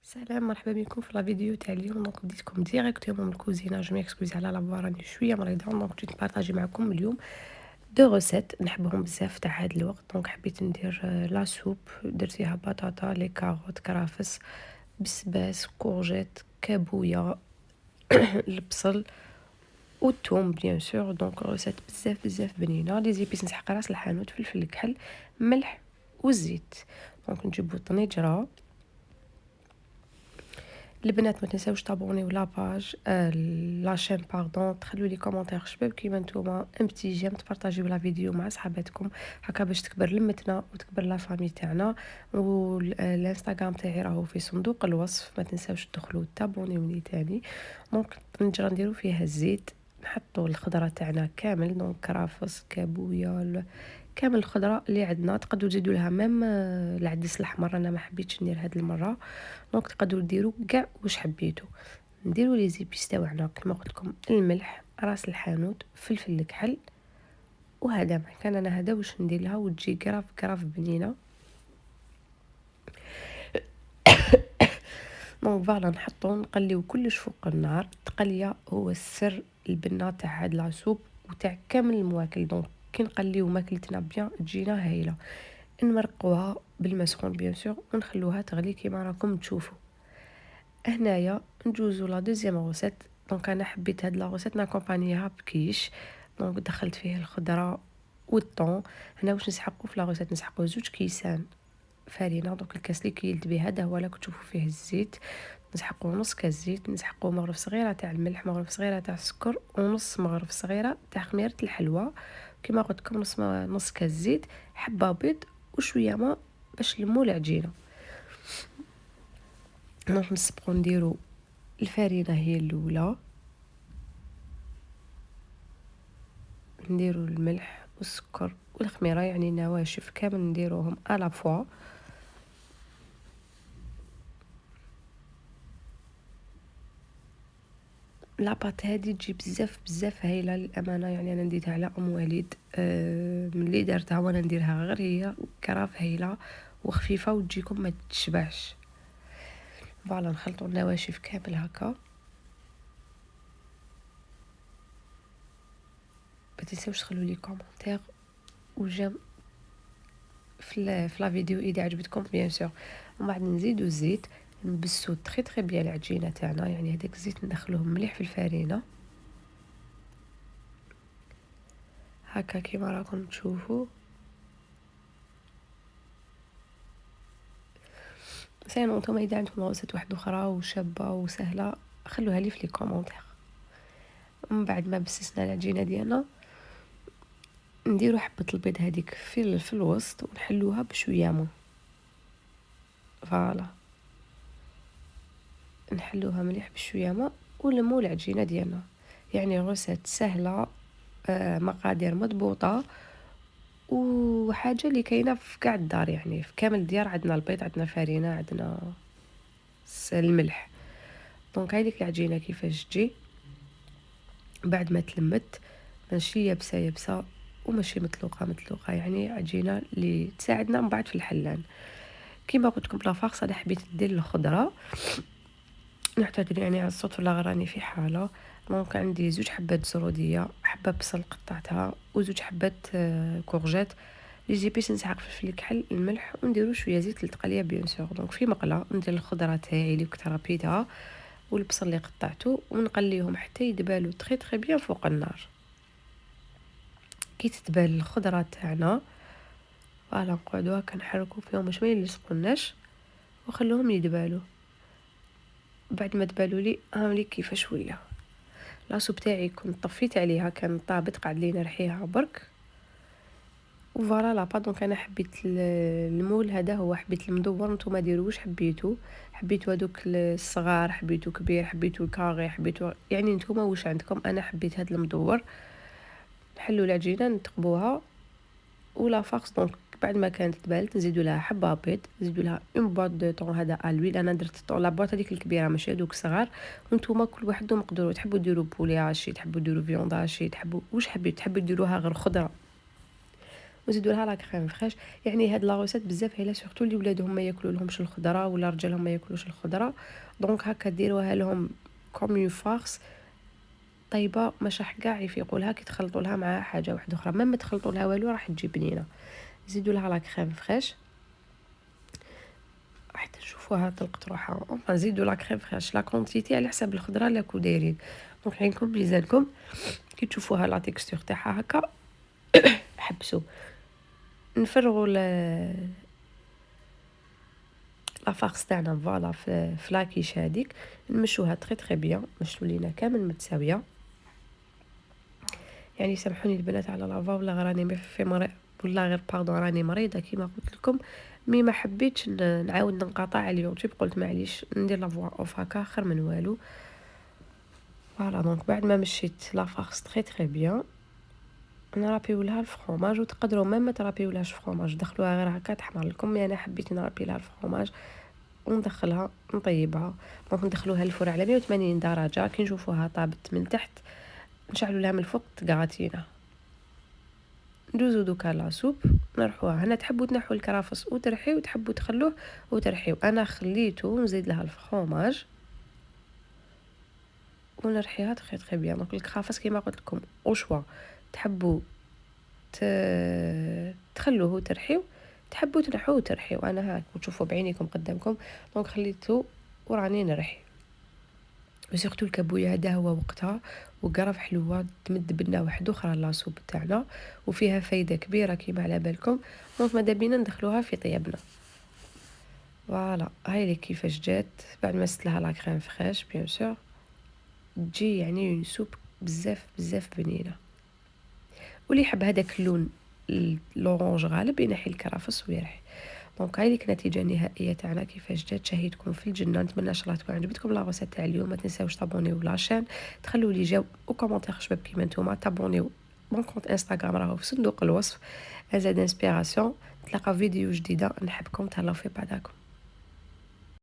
سلام، مرحبا بكم في لا فيديو تاع اليوم. بديتكم ديريكتومون من الكوزينه. جو ميكسكوزي على لافوا راني شويه مريضه. جيت نبارطاجي معكم اليوم دو غوسيت نحبهم بزاف تاع هاد الوقت. حبيت ندير لا سوب. درت فيها بطاطا، لي كاروت، كرافس، بسباس، كورجيت، كابويا، البصل والثوم بيان سور. غوسيت بزاف بزاف بنينه. لي زيبيس نسحق راس الحانوت، فلفل الكحل، ملح والزيت. نجيبو طنجره. البنات ما تنساوش تابونيو لاباج لاشين باردون، تخلوا لي كومونتير شباب كيما نتوما، ام بتي جيم، تبارطاجيو لا فيديو مع صحاباتكم هكا باش تكبر لمتنا وتكبر لا فامي تاعنا. والانستغرام تاعي راهو في صندوق الوصف، ما تنساوش تدخلوا تابونيوني تاني. نجرا نديرو فيها الزيت، نحطوا الخضره تاعنا كامل، كرافس، كابويا، كامل الخضره اللي عندنا. تقدروا تزيدوا لها ميم العدس الاحمر، انا ما حبيتش ندير هاد المره. تقدروا ديروا كاع واش حبيتوا. نديروا لي زيبيس تاعنا كما قلت لكم: الملح، راس الحانوت، فلفل الكحل، وهذا ما كان انا هذا واش ندير لها وتجي كراف كراف بنينه. فوالا نحطو نقليو كلش فوق النار. التقليه هو السر البنه تاع هاد لاصوب وتاع كامل المواكل. كي نقليو ماكلتنا بيان تجينا هايله. نمرقوها بالماء سخون بيان سور ونخلوها تغلي كيما راكم تشوفوا. هنايا نجوزو لا دوزيام غوسيت. انا حبيت هاد لا غوسيت ناكومبانيها بكيش. دخلت فيه الخضره والطون. هنا واش نسحقو في لا غوسيت؟ نسحقو 2 كيسان فرينه. الكاس اللي كيلت به هذا هو اللي كتشوفوا فيه الزيت. نسحقو نص كاس زيت، نسحقو مغرف صغيره تاع الملح، مغرف صغيره تاع السكر، ونص مغرف صغيره تاع خميره الحلوى. كما قلت لكم نص كاس زيت، حبه بيض وشويه ماء باش نلمو العجينه. نسبقو نديرو الفرينه هي الاولى، نديرو الملح والسكر والخميره يعني نواشف كامل نديروهم على فوا. لاباط هذه تجي بزاف بزاف هايله للامانه. يعني انا نديتها على ام وليد من اللي دارتها وانا نديرها غير هي كراف هايله وخفيفه وتجيكم ما تشبعش. فوالا نخلطوا النواشف كامل هكا. ما تنساوش تخلوا لي كومونتير وجيم في لا فيديو اذا عجبتكم بيان سور. ومن بعد نزيدو الزيت، نبسو تري بيان العجينه تاعنا. يعني هذاك الزيت ندخلوه مليح في الفرينه هكا كيما راكم تشوفوا. سينو نتوما اذا عندكم غوصات واحده اخرى وشابه وسهله خلوها لي في لي كومونتير. ومن بعد ما بسسنا العجينه ديالنا نديرو حبه البيض هذيك في الوسط ونحلوها بشويه ماء. فوالا نحلوها مليح بشويه ماء ونلمو العجينه ديالنا. يعني غوسات سهله، مقادير مضبوطه، وحاجه اللي كاينه في كاع الدار. يعني في كامل الديار عندنا البيض، عندنا فرينه، عندنا الملح. هذيك العجينه كيفاش تجي بعد ما تلمت، ماشي يابسه يابسه وماشي مطلوقه. يعني عجينه اللي تساعدنا من بعد في الحلان. كيما قلت لكم لافارس انا حبيت ندير الخضره. نعتذر يعني على الصوت ولا غراني في حاله. عندي 2 حبات زروديه، حبه بصل قطعتها، و2 حبات كورجيت. لي جيبيس نسحق فلفل الكحل، الملح، ونديرو شويه زيت للتقليه بيان سور. في مقله ندير الخضره تاعي اللي كنت ربيتها والبصل اللي قطعته ونقليهم حتى يدبالوا تري بيان فوق النار. كي تتبال الخضره تاعنا فوالا نقعدوا هكا نحركوا فيهم باش ما يلصقوناش وخلوهم يدبالوا. بعد ما دبالوا لي هاولي كيفاش ولا لاصوب تاعي. كنت طفيت عليها، كان طابت قعد لي نرحيها برك. وفوالا لابا. انا حبيت المول هذا، هو حبيت المدور. نتوما ديروا واش حبيتوا هذوك الصغار، حبيتوا كبير، حبيتوا الكاغي، حبيتوا يعني نتوما واش عندكم. انا حبيت هذا المدور. نحلوا العجينه نتقبوها ولا فاكس. بعد ما كانت تبالت نزيدوا لها حبه بيض، نزيدوا لها اون بواط دو طون هذا الويل. انا درت طون لا بواط هذيك الكبيره ماشي هذوك الصغار. وانتوما كل واحد مقدروا تحبوا ديروا بولي هاشي، تحبوا ديروا فيوند هاشي، تحبوا واش حبيتوا. تحبوا ديروها غير خضره وزيدوا لها لا كريم فريش. يعني هاد لا روسيت بزاف هايله، سورتو اللي ولادهم ما ياكلوا لهمش الخضره ولا رجالهم ما ياكلوش الخضره، دونك هكا ديروها لهم كوم اون فارس طيبه، مش راح كاع يفيقوا لها كي تخلطوا لها مع حاجه واحده اخرى، ما تخلطوا لها والو راح تجي بنينه. زيدوا لها لا كريم فريش حتى تشوفوها طلقت روحها. نزيدوا لا كريم فريش لا كونتيتي على حساب الخضره اللي راكو دايرين. دونك عينكم ميزانكم كي تشوفوها لا تيكستور تاعها هكا حبسوا. نفرغوا لا فارس تاعنا فوالا في لاكيش هذيك، نمشوها تري تري بيان، مشلو لينا كامل متساويه. يعني سامحوني البنات على لافا ولا راني في مريض ولا غير باردون راني مريضه كيما قلت لكم، مي ما حبيتش نعاود ننقطع على اليوتيوب، قلت معليش ندير لا فوا اوف هكا خير من والو. فوالا دونك بعد ما مشيت لا فارس تري تري بيان نرابيو لها الفرomage، وتقدروا ما ترابيو لهاش فرomage دخلوها غير هكا تحمر لكم، مي انا حبيت نرابي لها الفرomage وندخلها نطيبها. دونك ندخلوها الفرن على 180 درجه، كي نشوفوها طابت من تحت نشعلوا لها من الفوق تقاطينا. ندوزو دوكا لاصوب نرحوها. هنا تحبوا تنحوا الكرافس وترحيو، تحبوا تخلوه وترحيو، انا خليته نزيد لها الفرomage ونرحيها تخي تخي بيان. دونك الكرافس كيما قلت لكم او شوا، تحبوا تخلوه وترحيو، تحبوا تنحوه وترحيو، انا هاك وتشوفوا بعينيكم قدامكم. دونك خليته وراني نرحي. وسيرتو الكابويا هذا هو وقتها وقرف حلوه تمد بنا واحد اخرى لاصوب تاعنا وفيها فايده كبيره كيما على بالكم. دونك ماذا بينا ندخلوها في طيابنا. فوالا هاي لي كيفاش جات بعد ما سلها لا كريم فريش بيان سور، تجي يعني اون سوب بزاف بزاف بنينه. واللي يحب هذاك اللون لورانج غالب ينحي الكرافس ويرحي. دونك هاي ليك النتيجه النهائيه تاعنا كيفاش جات، شهيتكم في الجنه. نتمنى ان شاء الله تكون عجبتكم لا روسيت تاع اليوم. ما تنساوش تابونيو لاشين، تخلوا لي جاو وكومونتير شباب كيما نتوما، تابونيو مون كونت انستغرام راهو في صندوق الوصف. ازاد انسبيراسيون، نتلاقاو فيديو جديده، نحبكم تهلاو في بعضكم.